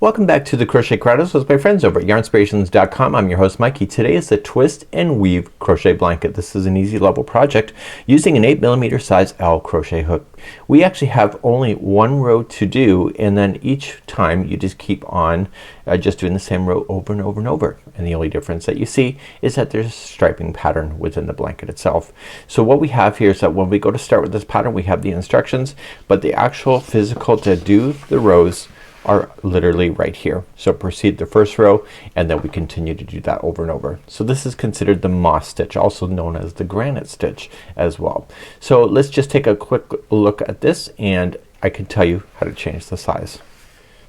Welcome back to the Crochet Chronicles with my friends over at yarnspirations.com. I'm your host Mikey. Today is the twist and weave crochet blanket. This is an easy level project using an 8mm size L crochet hook. We actually have only one row to do, and then each time you just keep on just doing the same row over and over and over. And the only difference that you see is that there's a striping pattern within the blanket itself. So what we have here is that when we go to start with this pattern, we have the instructions, but the actual physical to do the rows are literally right here. So proceed the first row, and then we continue to do that over and over. So this is considered the moss stitch, also known as the granite stitch as well. So let's just take a quick look at this, and I can tell you how to change the size.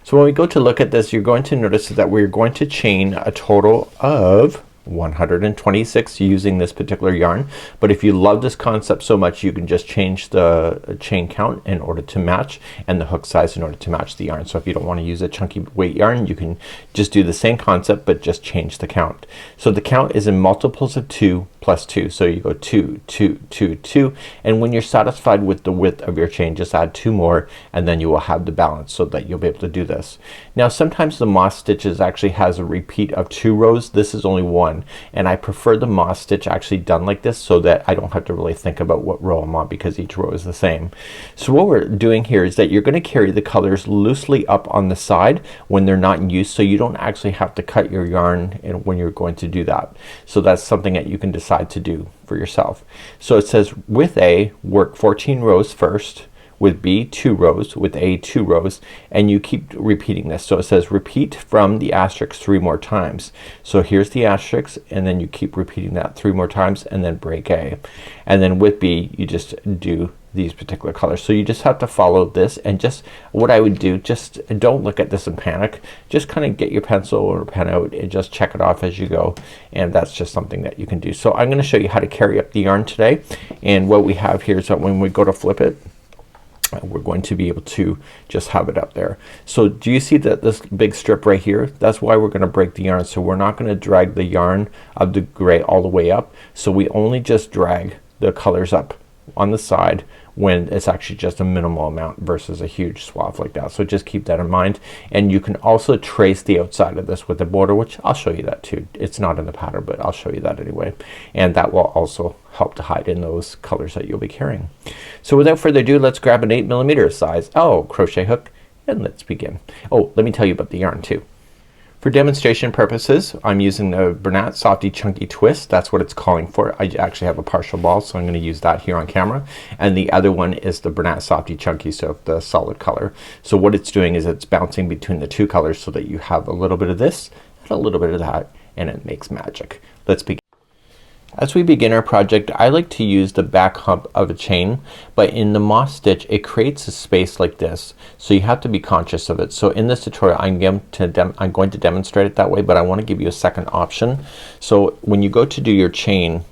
So when we go to look at this, you're going to notice that we're going to chain a total of 126 using this particular yarn. But if you love this concept so much, you can just change the chain count in order to match, and the hook size in order to match the yarn. So if you don't want to use a chunky weight yarn, you can just do the same concept but just change the count. So the count is in multiples of 2 plus 2. So you go 2 2 2 2, and when you're satisfied with the width of your chain, just add 2 more, and then you will have the balance so that you'll be able to do this. Now sometimes the moss stitches actually has a repeat of 2 rows. This is only 1, and I prefer the moss stitch actually done like this so that I don't have to really think about what row I'm on, because each row is the same. So what we're doing here is that you're gonna carry the colors loosely up on the side when they're not in use, so you don't actually have to cut your yarn when you're going to do that. So that's something that you can decide to do for yourself. So it says with A, work 14 rows first, with B 2 rows, with A 2 rows, and you keep repeating this. So it says repeat from the asterisk 3 more times. So here's the asterisk, and then you keep repeating that 3 more times, and then break A. And then with B you just do these particular colors. So you just have to follow this, and just what I would do, just don't look at this in panic. Just kind of get your pencil or pen out and just check it off as you go, and that's just something that you can do. So I'm gonna show you how to carry up the yarn today, and what we have here is that when we go to flip it, we're going to be able to just have it up there. So do you see that this big strip right here? That's why we're gonna break the yarn. So we're not gonna drag the yarn of the gray all the way up. So we only just drag the colors up on the side when it's actually just a minimal amount versus a huge swath like that. So just keep that in mind, and you can also trace the outside of this with a border, which I'll show you that too. It's not in the pattern, but I'll show you that anyway, and that will also help to hide in those colors that you'll be carrying. So without further ado, let's grab an 8mm size L crochet hook and let's begin. Oh, let me tell you about the yarn too. For demonstration purposes, I'm using the Bernat Softee Chunky Twist. That's what it's calling for. I actually have a partial ball, so I'm gonna use that here on camera. And the other one is the Bernat Softee Chunky, so the solid color. So what it's doing is it's bouncing between the two colors so that you have a little bit of this and a little bit of that, and it makes magic. Let's begin. As we begin our project, I like to use the back hump of a chain, but in the moss stitch it creates a space like this, so you have to be conscious of it. So in this tutorial I'm going to demonstrate it that way, but I want to give you a second option. So when you go to do your chain,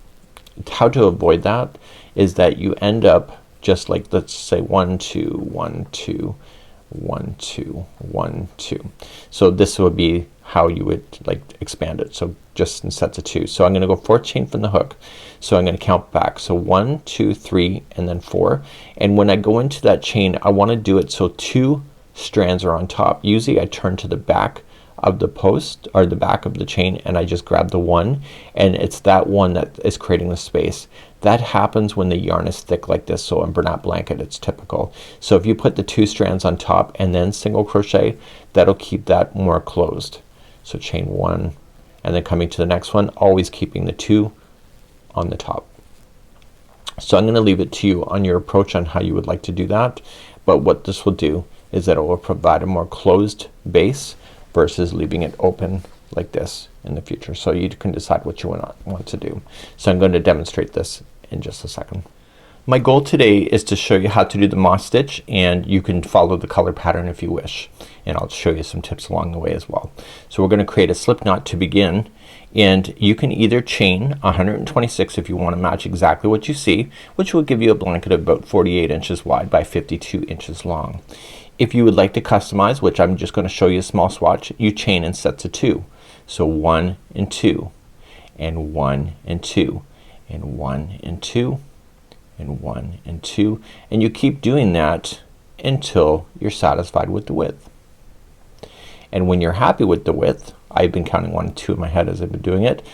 how to avoid that is that you end up just like, let's say 1 2 1 2 1 2 1 2. So this would be how you would like expand it. So just in sets of 2. So I'm gonna go 4th chain from the hook. So I'm gonna count back. So 1 2 3 and then 4. And when I go into that chain, I want to do it so 2 strands are on top. Usually I turn to the back of the post or the back of the chain, and I just grab the 1, and it's that one that is creating the space. That happens when the yarn is thick like this. So in Bernat blanket it's typical. So if you put the 2 strands on top and then single crochet, that'll keep that more closed. So chain 1 and then coming to the next one, always keeping the 2 on the top. So I'm gonna leave it to you on your approach on how you would like to do that, but what this will do is that it will provide a more closed base versus leaving it open like this in the future. So you can decide what you want to do. So I'm going to demonstrate this in just a second. My goal today is to show you how to do the moss stitch, and you can follow the color pattern if you wish, and I'll show you some tips along the way as well. So we're gonna create a slip knot to begin, and you can either chain 126 if you want to match exactly what you see, which will give you a blanket of about 48 inches wide by 52 inches long. If you would like to customize, which I'm just gonna show you a small swatch, you chain in sets of 2. So 1 and 2 and 1 and 2 and 1 and 2 and 1 and 2, and you keep doing that until you're satisfied with the width. And when you're happy with the width, I've been counting 1 and 2 in my head as I've been doing it.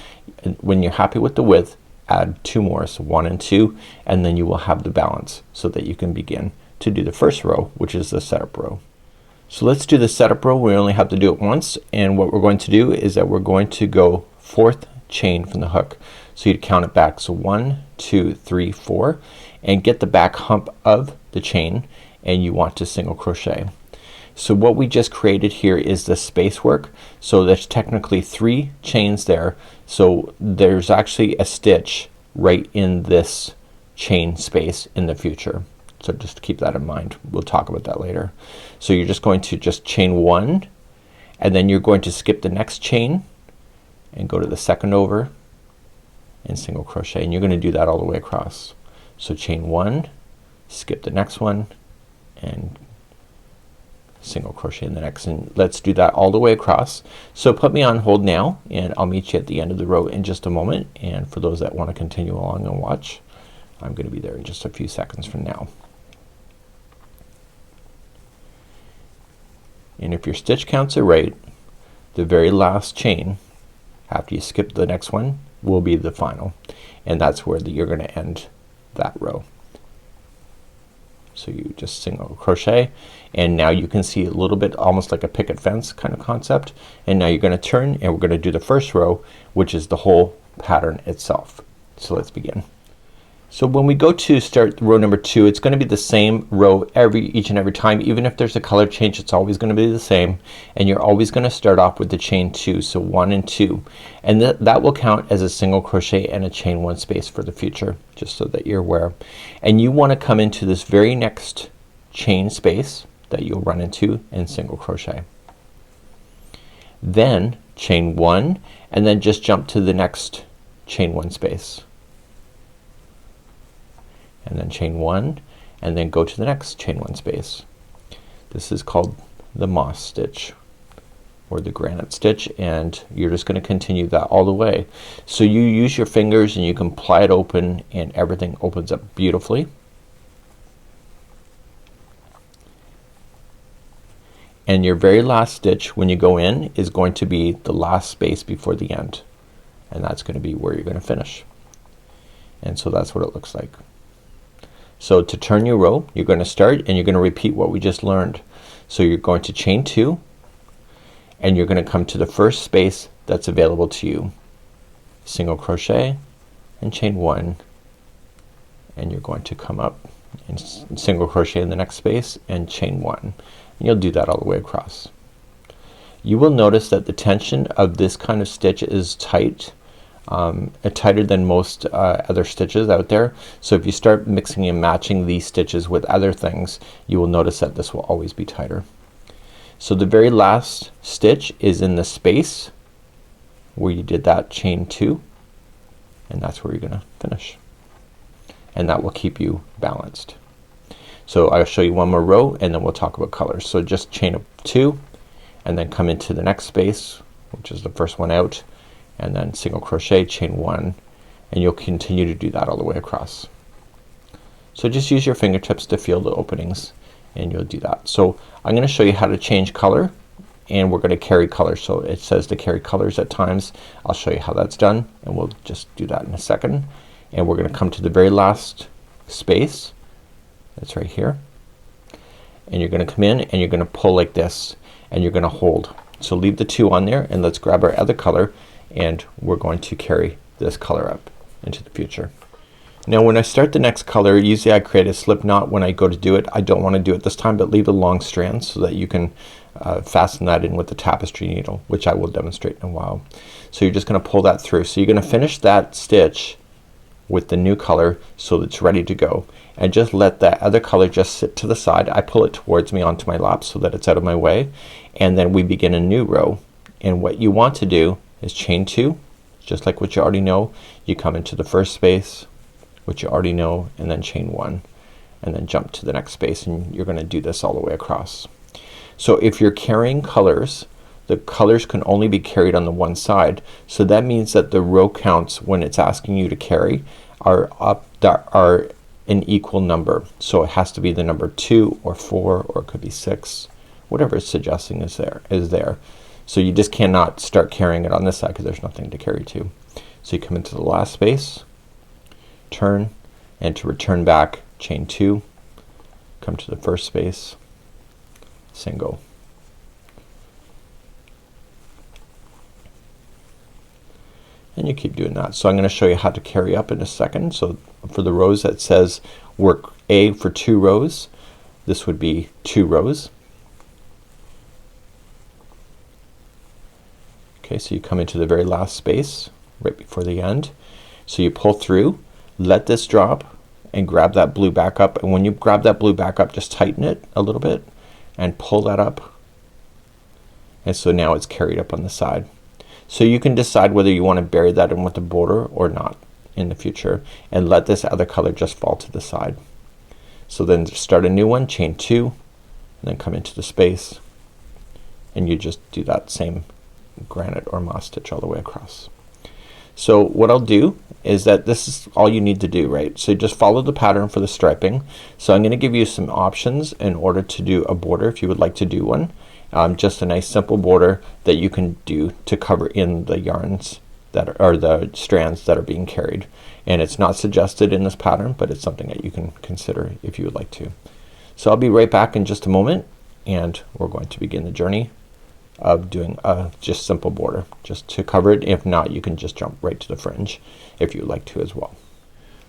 And when you're happy with the width, add 2 more, so 1 and 2, and then you will have the balance so that you can begin to do the first row, which is the setup row. So let's do the setup row. We only have to do it once, and what we're going to do is that we're going to go 4th chain from the hook. So you count it back, so 1 2 3 4, and get the back hump of the chain, and you want to single crochet. So what we just created here is the space work. So there's technically 3 chains there, so there's actually a stitch right in this chain space in the future. So just keep that in mind. We'll talk about that later. So you're just going to just chain 1, and then you're going to skip the next chain and go to the second over and single crochet, and you're going to do that all the way across. So chain 1, skip the next one, and single crochet in the next, and let's do that all the way across. So put me on hold now, and I'll meet you at the end of the row in just a moment. And for those that want to continue along and watch, I'm going to be there in just a few seconds from now. And if your stitch counts are right, the very last chain after you skip the next one will be the final, and that's where you're going to end that row. So you just single crochet, and now you can see a little bit almost like a picket fence kind of concept, and now you're going to turn, and we're going to do the first row, which is the whole pattern itself. So let's begin. So when we go to start row number 2, it's going to be the same row each and every time. Even if there's a color change, it's always going to be the same, and you're always going to start off with the chain 2, so 1 and 2, and that will count as a single crochet and a chain 1 space for the future, just so that you're aware. And you want to come into this very next chain space that you'll run into and single crochet, then chain 1, and then just jump to the next chain 1 space, and then chain 1, and then go to the next chain 1 space. This is called the moss stitch or the granite stitch, and you're just going to continue that all the way. So you use your fingers and you can ply it open, and everything opens up beautifully. And your very last stitch when you go in is going to be the last space before the end, and that's going to be where you're going to finish. And so that's what it looks like. So to turn your row, you're going to start and you're going to repeat what we just learned. So you're going to chain 2, and you're going to come to the first space that's available to you, single crochet and chain 1, and you're going to come up and single crochet in the next space and chain 1, and you'll do that all the way across. You will notice that the tension of this kind of stitch is tight, tighter than most other stitches out there. So if you start mixing and matching these stitches with other things, you will notice that this will always be tighter. So the very last stitch is in the space where you did that chain 2, and that's where you're gonna finish, and that will keep you balanced. So I'll show you one more row and then we'll talk about colors. So just chain up 2, and then come into the next space, which is the first one out, and then single crochet, chain 1, and you'll continue to do that all the way across. So just use your fingertips to feel the openings, and you'll do that. So I'm gonna show you how to change color, and we're gonna carry colors. So it says to carry colors at times. I'll show you how that's done, and we'll just do that in a second. And we're gonna come to the very last space that's right here, and you're gonna come in and you're gonna pull like this, and you're gonna hold. So leave the 2 on there, and let's grab our other color, and we're going to carry this color up into the future. Now when I start the next color, usually I create a slip knot when I go to do it. I don't want to do it this time, but leave a long strand so that you can fasten that in with the tapestry needle, which I will demonstrate in a while. So you're just gonna pull that through. So you're gonna finish that stitch with the new color so it's ready to go, and just let that other color just sit to the side. I pull it towards me onto my lap so that it's out of my way, and then we begin a new row. And what you want to do is chain 2, just like what you already know. You come into the first space, which you already know, and then chain 1, and then jump to the next space, and you're gonna do this all the way across. So if you're carrying colors, the colors can only be carried on the one side, so that means that the row counts when it's asking you to carry are an equal number. So it has to be the number 2 or 4, or it could be 6, whatever it's suggesting is there. So you just cannot start carrying it on this side because there's nothing to carry to. So you come into the last space, turn, and to return back chain 2, come to the first space, single. And you keep doing that. So I'm gonna show you how to carry up in a second. So for the rows that says work A for 2 rows, this would be 2 rows. Okay, so you come into the very last space right before the end. So you pull through, let this drop, and grab that blue back up. And when you grab that blue back up, just tighten it a little bit and pull that up. And so now it's carried up on the side. So you can decide whether you want to bury that in with the border or not in the future, and let this other color just fall to the side. So then start a new one, chain 2, and then come into the space, and you just do that same granite or moss stitch all the way across. So what I'll do is that this is all you need to do, right? So just follow the pattern for the striping. So I'm gonna give you some options in order to do a border if you would like to do one. Just a nice simple border that you can do to cover in the yarns that are the strands that are being carried. And it's not suggested in this pattern, but it's something that you can consider if you would like to. So I'll be right back in just a moment, and we're going to begin the journey of doing a just simple border just to cover it. If not, you can just jump right to the fringe if you would like to as well.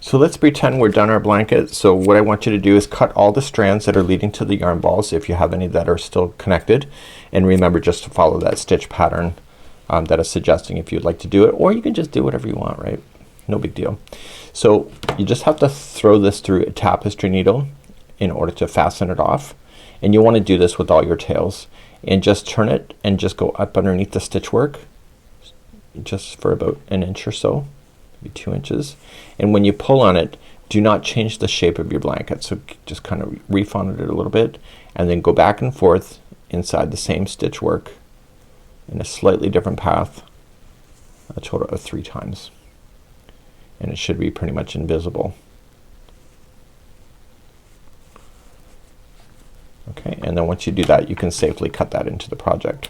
So let's pretend we're done our blanket. So what I want you to do is cut all the strands that are leading to the yarn balls if you have any that are still connected, and remember just to follow that stitch pattern that is suggesting if you'd like to do it, or you can just do whatever you want, right? No big deal. So you just have to throw this through a tapestry needle in order to fasten it off, and you want to do this with all your tails, and just turn it and just go up underneath the stitch work just for about an inch or so, maybe 2 inches, and when you pull on it, do not change the shape of your blanket. So just kind of refine it a little bit, and then go back and forth inside the same stitch work in a slightly different path, a total of 3 times, and it should be pretty much invisible. Okay, and then once you do that, you can safely cut that into the project.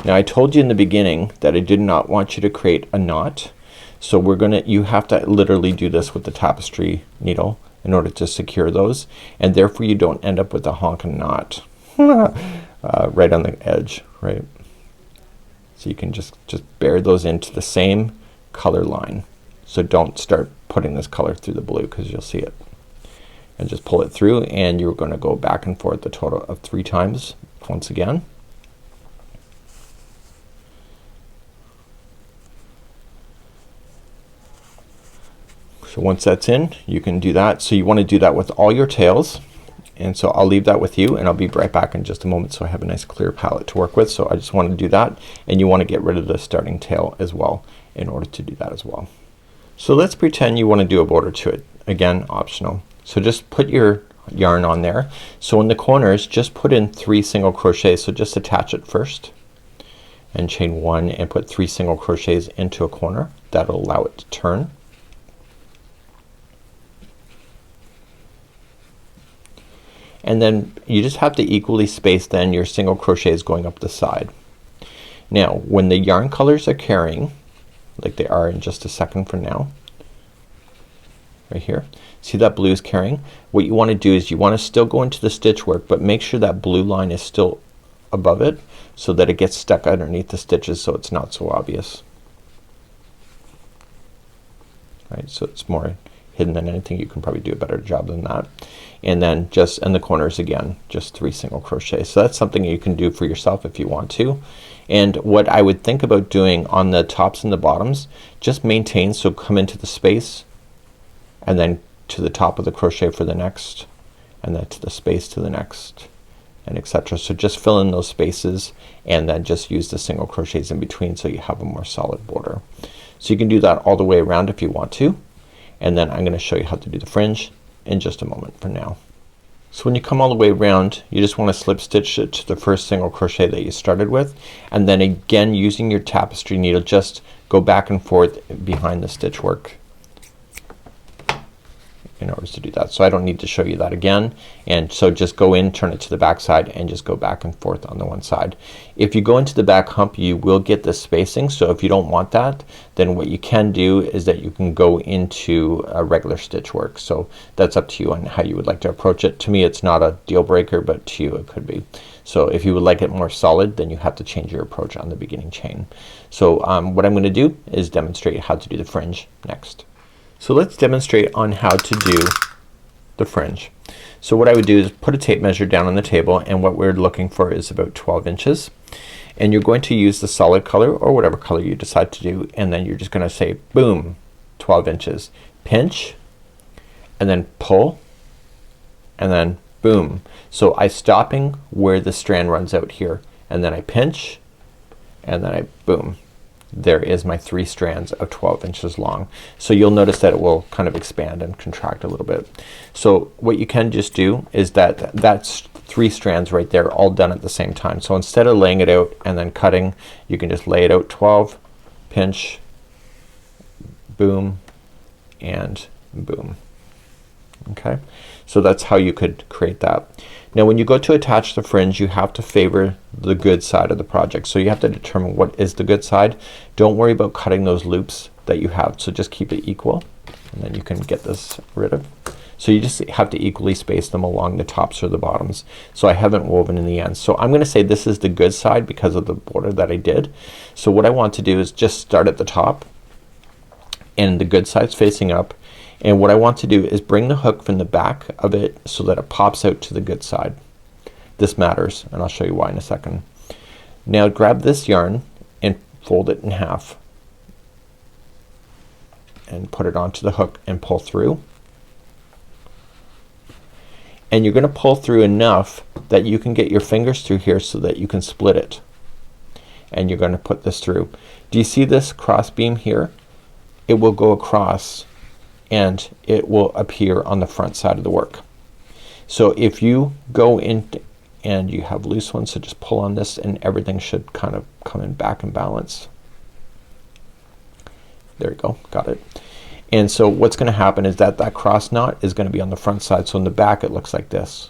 Now I told you in the beginning that I did not want you to create a knot, so you have to literally do this with the tapestry needle in order to secure those, and therefore you don't end up with a honking knot right on the edge, right? So you can just bury those into the same color line. So don't start putting this color through the blue because you'll see it. And just pull it through, and you're going to go back and forth a total of 3 times once again. So once that's in, you can do that. So you want to do that with all your tails, and so I'll leave that with you, and I'll be right back in just a moment so I have a nice clear palette to work with. So I just want to do that, and you want to get rid of the starting tail as well in order to do that as well. So let's pretend you want to do a border to it. Again, optional. So just put your yarn on there. So in the corners, just put in 3 single crochets. So just attach it first and chain 1 and put 3 single crochets into a corner. That'll allow it to turn. And then you just have to equally space then your single crochets going up the side. Now when the yarn colors are carrying, like they are in just a second from now, right here, see that blue is carrying? What you want to do is you want to still go into the stitch work, but make sure that blue line is still above it so that it gets stuck underneath the stitches so it's not so obvious. Right, so it's more hidden than anything. You can probably do a better job than that. And then just in the corners again, just 3 single crochets. So that's something you can do for yourself if you want to. And what I would think about doing on the tops and the bottoms, just maintain, so come into the space and then to the top of the crochet for the next, and then to the space to the next, and etc. So just fill in those spaces and then just use the single crochets in between so you have a more solid border. So you can do that all the way around if you want to, and then I'm gonna show you how to do the fringe in just a moment for now. So when you come all the way around, you just want to slip stitch it to the first single crochet that you started with, and then again using your tapestry needle just go back and forth behind the stitch work in order to do that. So I don't need to show you that again. And so just go in, turn it to the back side, and just go back and forth on the one side. If you go into the back hump, you will get this spacing. So if you don't want that, then what you can do is that you can go into a regular stitch work. So that's up to you on how you would like to approach it. To me it's not a deal breaker, but to you it could be. So if you would like it more solid, then you have to change your approach on the beginning chain. So what I'm gonna do is demonstrate how to do the fringe next. So let's demonstrate on how to do the fringe. So what I would do is put a tape measure down on the table, and what we're looking for is about 12 inches. And you're going to use the solid color or whatever color you decide to do, and then you're just gonna say boom, 12 inches. Pinch and then pull and then boom. So I'm stopping where the strand runs out here, and then I pinch and then I boom. There is my 3 strands of 12 inches long. So you'll notice that it will kind of expand and contract a little bit. So what you can just do is that's 3 strands right there all done at the same time. So instead of laying it out and then cutting, you can just lay it out 12, pinch, boom, and boom. Okay, so that's how you could create that. Now when you go to attach the fringe, you have to favor the good side of the project. So you have to determine what is the good side. Don't worry about cutting those loops that you have. So just keep it equal, and then you can get this rid of. So you just have to equally space them along the tops or the bottoms. So I haven't woven in the ends. So I'm gonna say this is the good side because of the border that I did. So what I want to do is just start at the top, and the good side's facing up. And what I want to do is bring the hook from the back of it so that it pops out to the good side. This matters, and I'll show you why in a second. Now grab this yarn and fold it in half and put it onto the hook and pull through. And you're gonna pull through enough that you can get your fingers through here so that you can split it. And you're gonna put this through. Do you see this cross beam here? It will go across and it will appear on the front side of the work. So if you go in and you have loose ones, so just pull on this and everything should kind of come in back and balance. There you go, got it. And so what's gonna happen is that that cross knot is gonna be on the front side. So in the back it looks like this.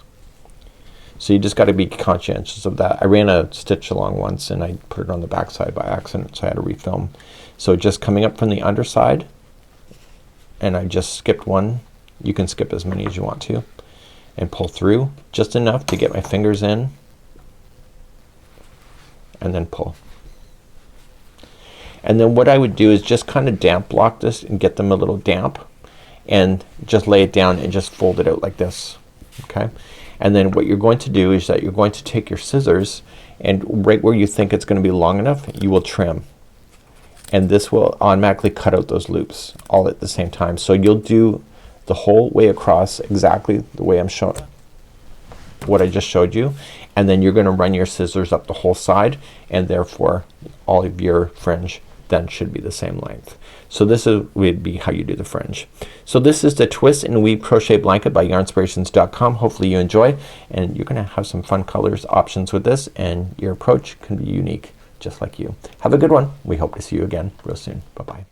So you just gotta be conscientious of that. I ran a stitch along once and I put it on the back side by accident, so I had to refilm. So just coming up from the underside, and I just skipped one. You can skip as many as you want to, and pull through just enough to get my fingers in, and then pull. And then what I would do is just kind of damp block this and get them a little damp, and just lay it down and just fold it out like this. Okay, and then what you're going to do is that you're going to take your scissors, and right where you think it's going to be long enough, you will trim. And this will automatically cut out those loops all at the same time. So you'll do the whole way across exactly the way I'm showing, what I just showed you, and then you're gonna run your scissors up the whole side, and therefore all of your fringe then should be the same length. So this would be how you do the fringe. So this is the Twist and Weave Crochet Blanket by yarnspirations.com. Hopefully you enjoy, and you're gonna have some fun colors options with this, and your approach can be unique just like you. Have a good one. We hope to see you again real soon. Bye bye.